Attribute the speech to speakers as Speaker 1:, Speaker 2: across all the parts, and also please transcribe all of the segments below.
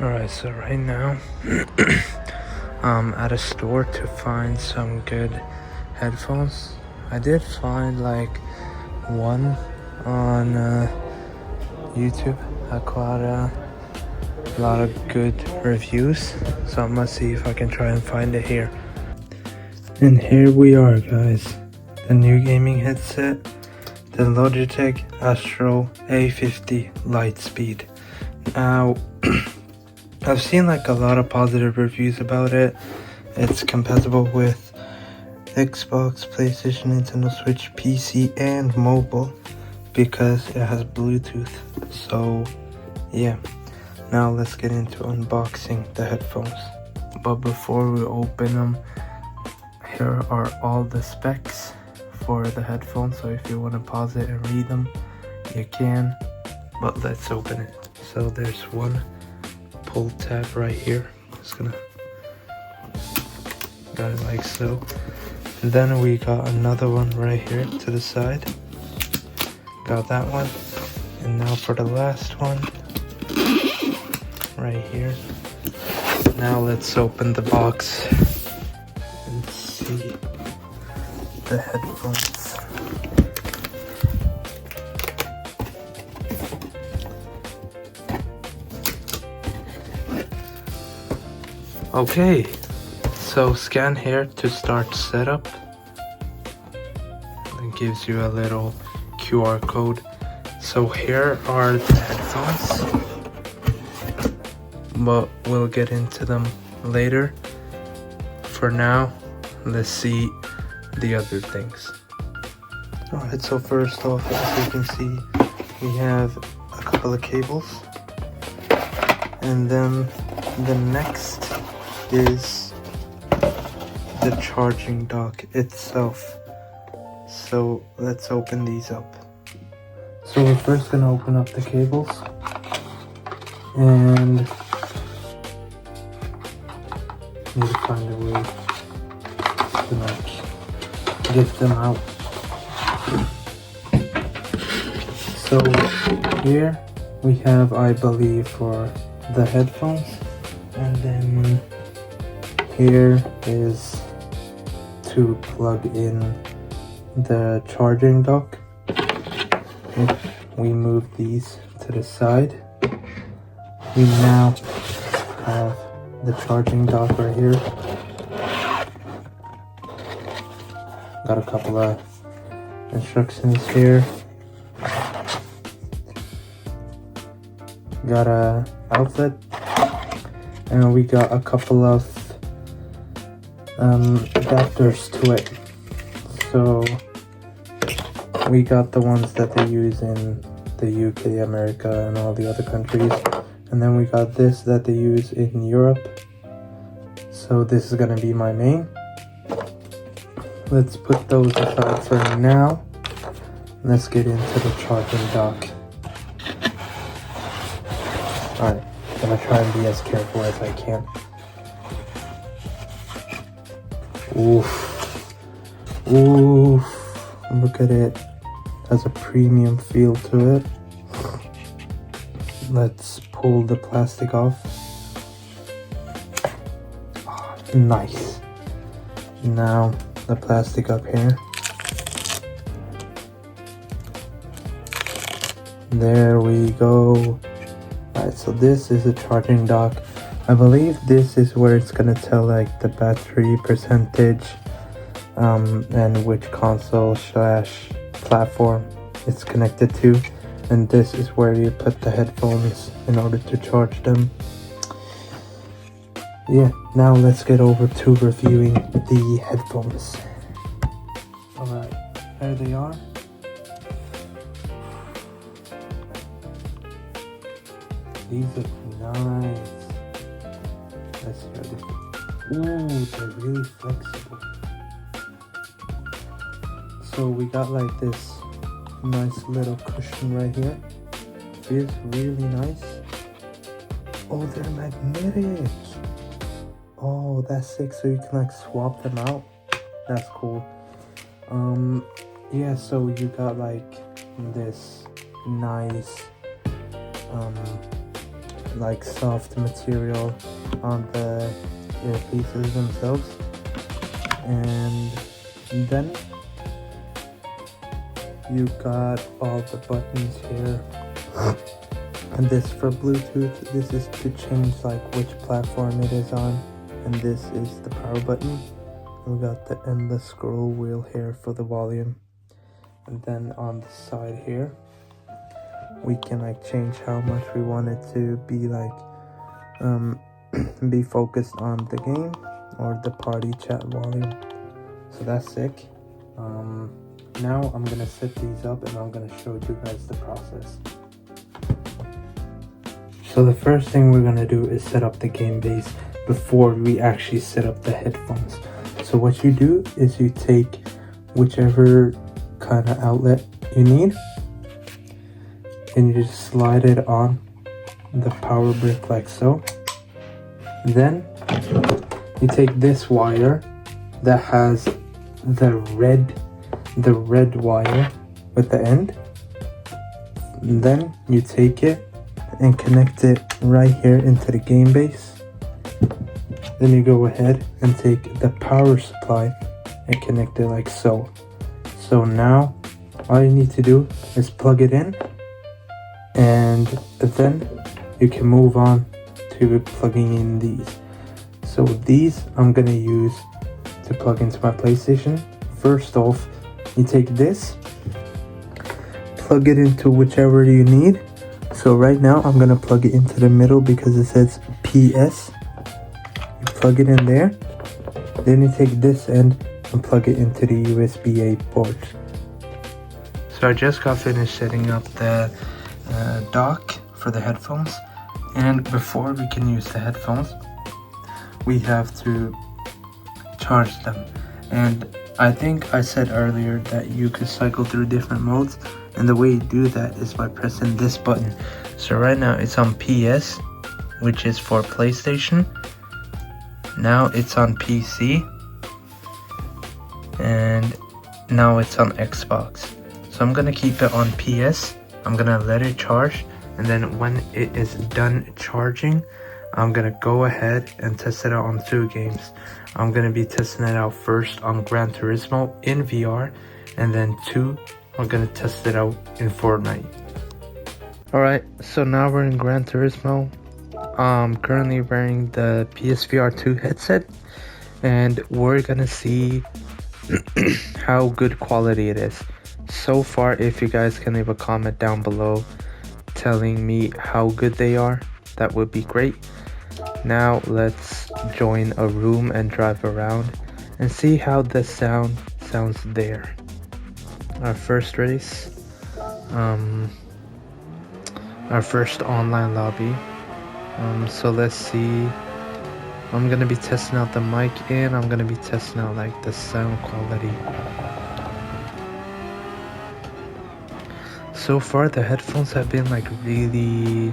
Speaker 1: Alright, so right now I'm at a store to find some good headphones. I did find like one on YouTube. I got a lot of good reviews, so I'm gonna see if I can try and find it here. And here we are, guys. The new gaming headset, the Logitech Astro A50 Lightspeed. Now I've seen like a lot of positive reviews about it. It's compatible with Xbox, PlayStation, Nintendo Switch, PC, and mobile because it has Bluetooth. So yeah, now let's get into unboxing the headphones. But before we open them, here are all the specs for the headphones. So if you want to pause it and read them, you can. But let's open it. So there's one pull tab right here. Just gonna got it like so. And then we got another one right here to the side. Got that one. And now for the last one right here. Now let's open the box and see the headphones. Okay, so scan here to start setup. It gives you a little QR code. So here are the headphones, but we'll get into them later. For now, let's see the other things. Alright, so first off, as you can see, we have a couple of cables, and then the next is the charging dock itself. So let's open these up. So we're first gonna open up the cables and need to find a way to like get them out. So here we have, I believe, for the headphones, and then here is to plug in the charging dock. If we move these to the side, we now have the charging dock right here. Got a couple of instructions here. Got a outlet, and we got a couple of adapters to it. So we got the ones that they use in the UK, America, and all the other countries, and then we got this that they use in Europe. So this is gonna be my main. Let's put those aside for now. Let's get into the charging dock. Alright, I'm gonna try and be as careful as I can. Oof. Oof. Look at it. Has a premium feel to it. Let's pull the plastic off. Oh, nice. Now the plastic up here. There we go. Alright, so this is a charging dock. I believe this is where it's gonna tell like the battery percentage and which console / platform it's connected to, and this is where you put the headphones in order to charge them. Yeah, now let's get over to reviewing the headphones. Alright, there they are. These look nice. Let's hear this. Ooh, they're really flexible. So we got like this nice little cushion right here. Feels really nice. Oh, they're magnetic. Oh, that's sick. So you can like swap them out. That's cool. Yeah, so you got like this nice like soft material on the earpieces themselves. And then you got all the buttons here. And this for Bluetooth, this is to change like which platform it is on. And this is the power button. We got the endless scroll wheel here for the volume. And then on the side here, we can like change how much we want it to be like be focused on the game or the party chat volume. So that's sick. Now I'm gonna set these up and I'm gonna show you guys the process. So the first thing we're gonna do is set up the game base before we actually set up the headphones. So what you do is you take whichever kind of outlet you need and you just slide it on the power brick like so. Then you take this wire that has the red wire with the end, and then you take it and connect it right here into the game base. Then you go ahead and take the power supply and connect it like so. So now all you need to do is plug it in, and then you can move on to plugging in these. So these I'm gonna use to plug into my PlayStation. First off, you take this, plug it into whichever you need. So right now I'm gonna plug it into the middle because it says PS. You plug it in there, then you take this end and plug it into the USB-A port. So I just got finished setting up the dock for the headphones, and before we can use the headphones we have to charge them. And I think I said earlier that you could cycle through different modes, and the way you do that is by pressing this button. So right now it's on PS, which is for PlayStation. Now it's on PC, and now it's on Xbox. So I'm gonna keep it on PS. I'm gonna let it charge, and then when it is done charging, I'm gonna go ahead and test it out on 2 games. I'm gonna be testing it out first on Gran Turismo in VR, and then 2, I'm gonna test it out in Fortnite. Alright, so now we're in Gran Turismo. I'm currently wearing the PSVR 2 headset, and we're gonna see how good quality it is. So far, if you guys can leave a comment down below telling me how good they are, that would be great. Now let's join a room and drive around and see how the sounds there. Our first race, our first online lobby. So let's see. I'm gonna be testing out the mic, and I'm gonna be testing out like the sound quality. So far the headphones have been like really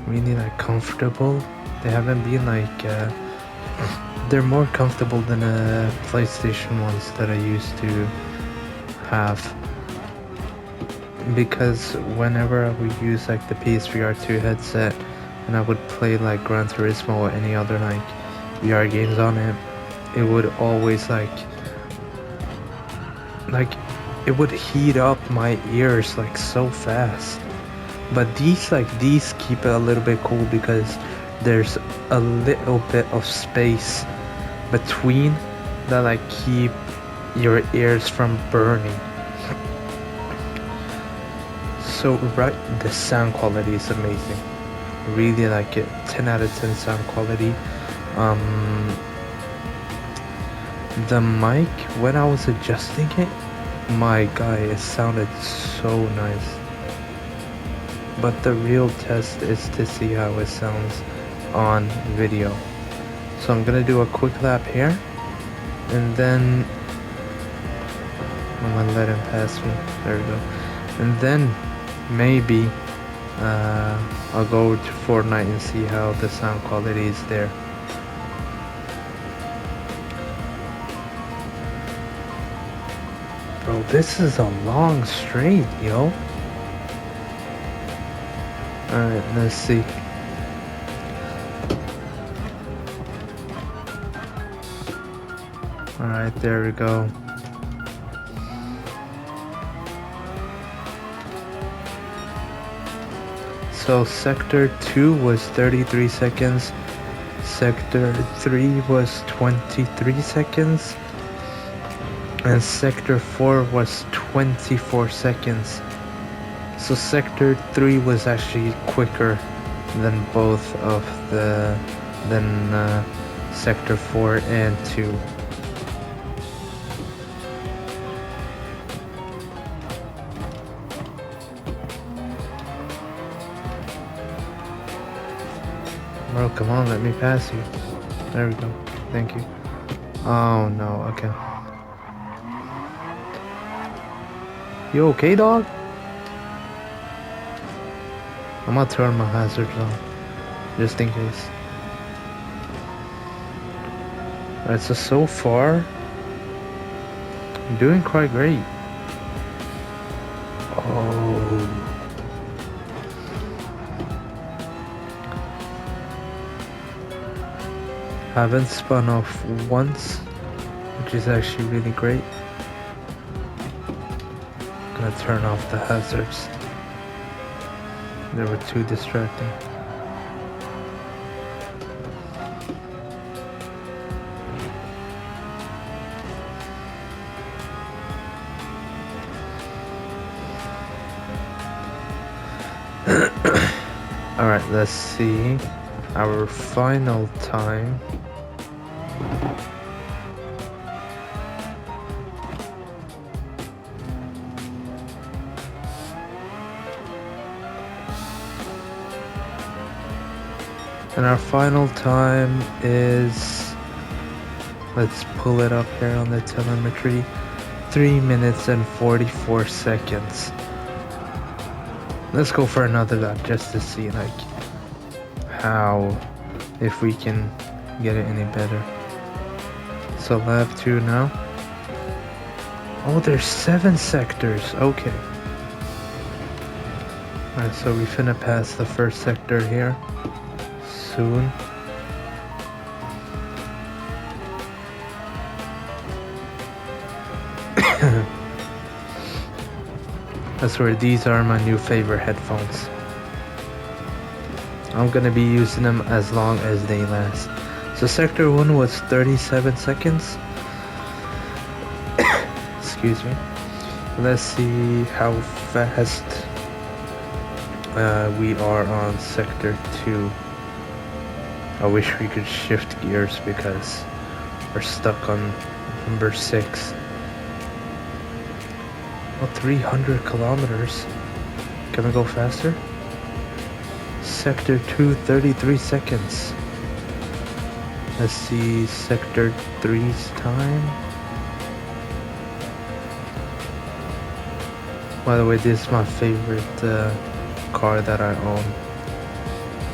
Speaker 1: like comfortable. They haven't been like they're more comfortable than the PlayStation ones that I used to have, because whenever I would use like the PSVR 2 headset and I would play like Gran Turismo or any other like VR games on it, it would always like it would heat up my ears like so fast. But these keep it a little bit cool because there's a little bit of space between that like keep your ears from burning. So right, the sound quality is amazing. Really like it. 10 out of 10 sound quality. The mic, when I was adjusting it, my god, it sounded so nice. But the real test is to see how it sounds on video. So I'm gonna do a quick lap here, and then I'm gonna let him pass me. There we go. And then maybe I'll go to Fortnite and see how the sound quality is there. Bro, this is a long straight, yo. Alright, let's see. Alright, there we go. So sector 2 was 33 seconds. Sector 3 was 23 seconds. And sector 4 was 24 seconds. So sector 3 was actually quicker than both of sector 4 and 2. Bro, come on, let me pass you. There we go. Thank you. Oh no, okay. You okay, dog? I'm gonna turn my hazards on, just in case. Alright, so far, I'm doing quite great. Oh. Haven't spun off once, which is actually really great. Gonna turn off the hazards. They were too distracting. Alright, let's see our final time. And our final time is, let's pull it up here on the telemetry, 3 minutes and 44 seconds. Let's go for another lap just to see like how, if we can get it any better. So lap 2 now. Oh, there's 7 sectors, okay. Alright, so we finna pass the first sector here soon. I swear these are my new favorite headphones. I'm gonna be using them as long as they last. So sector 1 was 37 seconds. Excuse me. Let's see how fast we are on sector 2. I wish we could shift gears because we're stuck on number 6. Oh, 300 kilometers. Can we go faster? Sector 2, 33 seconds. Let's see sector 3's time. By the way, this is my favorite car that I own.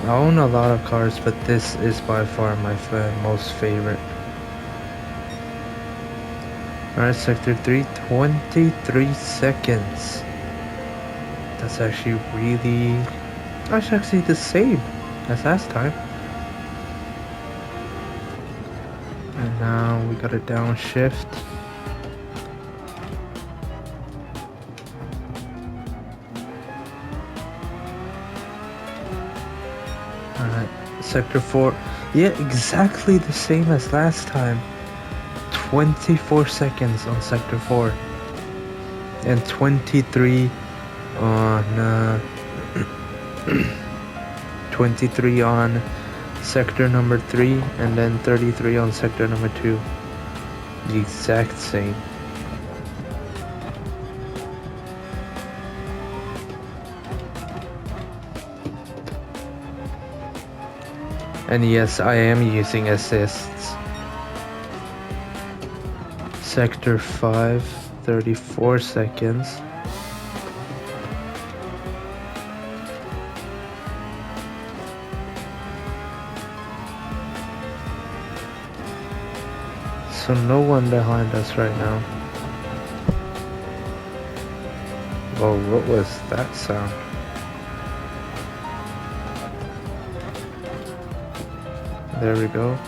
Speaker 1: I own a lot of cars, but this is by far my most favorite. Alright, sector 3, 23 seconds. That's actually really... That's actually the same as last time. And now we got a downshift. Alright, sector 4. Yeah, exactly the same as last time. 24 seconds on sector 4 and 23 on 23 on sector number 3 and then 33 on sector number 2. The exact same. And yes, I am using assists. Sector 5, 34 seconds. So no one behind us right now. Oh, what was that sound? There we go.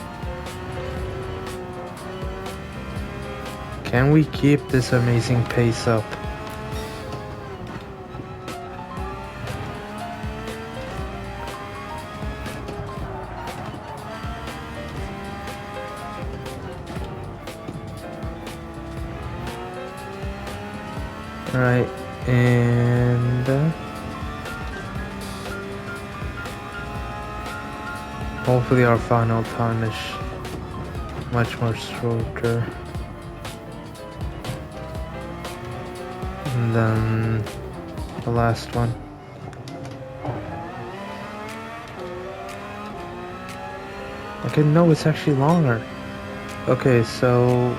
Speaker 1: Can we keep this amazing pace up? Right, and hopefully our final time is much more shorter than the last one. Okay, no, it's actually longer. Okay, so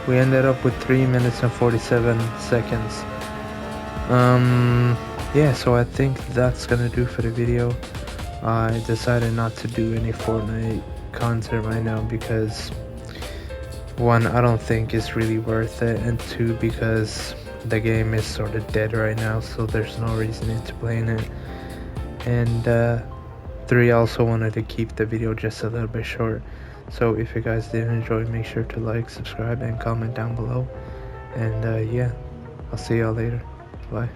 Speaker 1: we ended up with 3 minutes and 47 seconds. Yeah, so I think that's gonna do for the video. I decided not to do any Fortnite content right now because one, I don't think it's really worth it, and two, because the game is sort of dead right now, so there's no reason into playing it. And three, I also wanted to keep the video just a little bit short. So if you guys did enjoy, make sure to like, subscribe, and comment down below. And yeah, I'll see y'all later. Bye.